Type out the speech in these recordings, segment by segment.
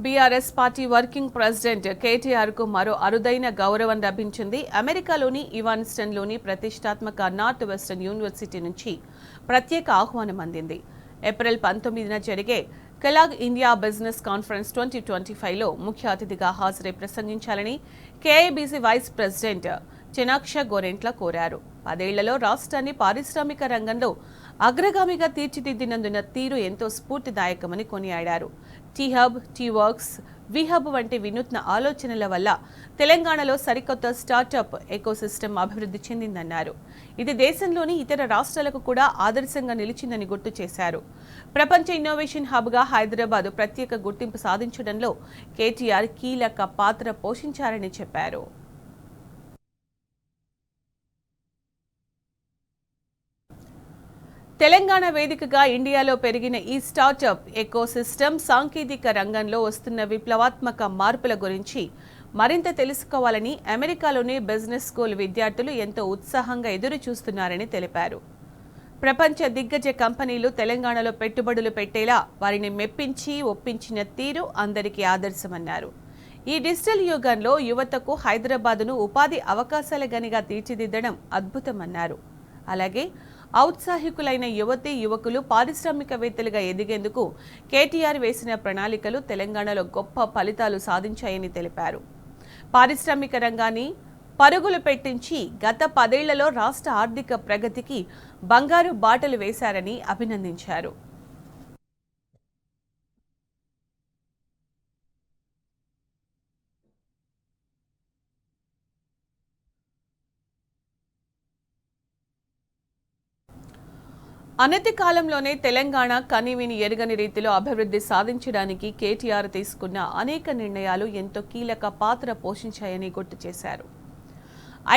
BRS party working president KTR కు మరో అరుదైన గౌరవం లభించింది. అమెరికాలోని ఇవాన్స్టన్లోని ప్రతిష్టాత్మక నార్త్ వెస్టర్న్ యూనివర్సిటీ నుంచి ప్రత్యేక ఆహ్వానం అందింది. ఏప్రిల్ 19న జరిగే కెలాగ్ ఇండియా బిజినెస్ కాన్ఫరెన్స్ 2025లో ముఖ్య అతిథిగా హాజరై ప్రసంగించాలని కేఐబీసీ వైస్ ప్రెసిడెంట్ చెనాక్ష గోరెంట్ల కోరారు. 10 ఏళ్లలో రాష్ట్రాన్ని పారిశ్రామిక రంగంలో అగ్రగామిగా తీర్చిదిద్దినందున తీరు ఎంతో స్ఫూర్తిదాయకమని కొనియాడారు. టీ హబ్, టీ వర్క్స్, విహబ్ వంటి వినూత్న ఆలోచనల వల్ల తెలంగాణలో సరికొత్త స్టార్టప్ ఎకోసిస్టమ్ అభివృద్ధి చెందిందన్నారు. ఇది దేశంలోని ఇతర రాష్ట్రాలకు కూడా ఆదర్శంగా నిలిచిందని గుర్తు చేశారు. ప్రపంచ ఇన్నోవేషన్ హబ్గా హైదరాబాద్ ప్రత్యేక గుర్తింపు సాధించడంలో కేటీఆర్ కీలక పాత్ర పోషించారని చెప్పారు. తెలంగాణ వేదికగా ఇండియాలో పెరిగిన ఈ స్టార్టప్ ఎకోసిస్టమ్ సాంకేతిక రంగంలో వస్తున్న విప్లవాత్మక మార్పుల గురించి మరింత తెలుసుకోవాలని అమెరికాలోని బిజినెస్ స్కూల్ విద్యార్థులు ఎంతో ఉత్సాహంగా ఎదురు చూస్తున్నారని తెలిపారు. ప్రపంచ దిగ్గజ కంపెనీలు తెలంగాణలో పెట్టుబడులు పెట్టేలా వారిని మెప్పించి ఒప్పించిన తీరు అందరికీ ఆదర్శమన్నారు. ఈ డిజిటల్ యుగంలో యువతకు హైదరాబాద్ను ఉపాధి అవకాశాల గనిగా తీర్చిదిద్దడం అద్భుతమన్నారు. అలాగే ఔత్సాహికులైన యువతీ యువకులు పారిశ్రామికవేత్తలుగా ఎదిగేందుకు కేటీఆర్ వేసిన ప్రణాళికలు తెలంగాణలో గొప్ప ఫలితాలు సాధించాయని తెలిపారు. పారిశ్రామిక రంగాన్ని పరుగులు పెట్టించి గత 10 ఏళ్లలో రాష్ట్ర ఆర్థిక ప్రగతికి బంగారు బాటలు వేశారని అభినందించారు. అనతి కాలంలోనే తెలంగాణ కనీవిని ఎరుగని రీతిలో అభివృద్ధి సాధించడానికి కేటీఆర్ తీసుకున్న అనేక నిర్ణయాలు ఎంతో కీలక పాత్ర పోషించాయని గుర్తు చేశారు.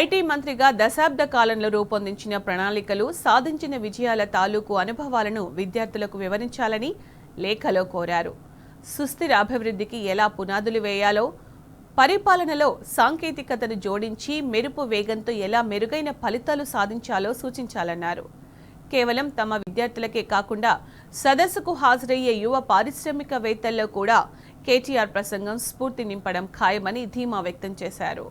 ఐటీ మంత్రిగా దశాబ్ద కాలంలో రూపొందించిన ప్రణాళికలు, సాధించిన విజయాల తాలూకు అనుభవాలను విద్యార్థులకు వివరించాలని లేఖలో కోరారు. సుస్థిర అభివృద్ధికి ఎలా పునాదులు వేయాలో, పరిపాలనలో సాంకేతికతను జోడించి మెరుపు వేగంతో ఎలా మెరుగైన ఫలితాలు సాధించాలో సూచించాలన్నారు. కేవలం తమ విద్యార్థులకే కాకుండా సదస్సుకు హాజరయ్యే యువ పారిశ్రామికవేత్తల్లో కూడా కేటీఆర్ ప్రసంగం స్ఫూర్తి నింపడం ఖాయమని ధీమా వ్యక్తం చేశారు.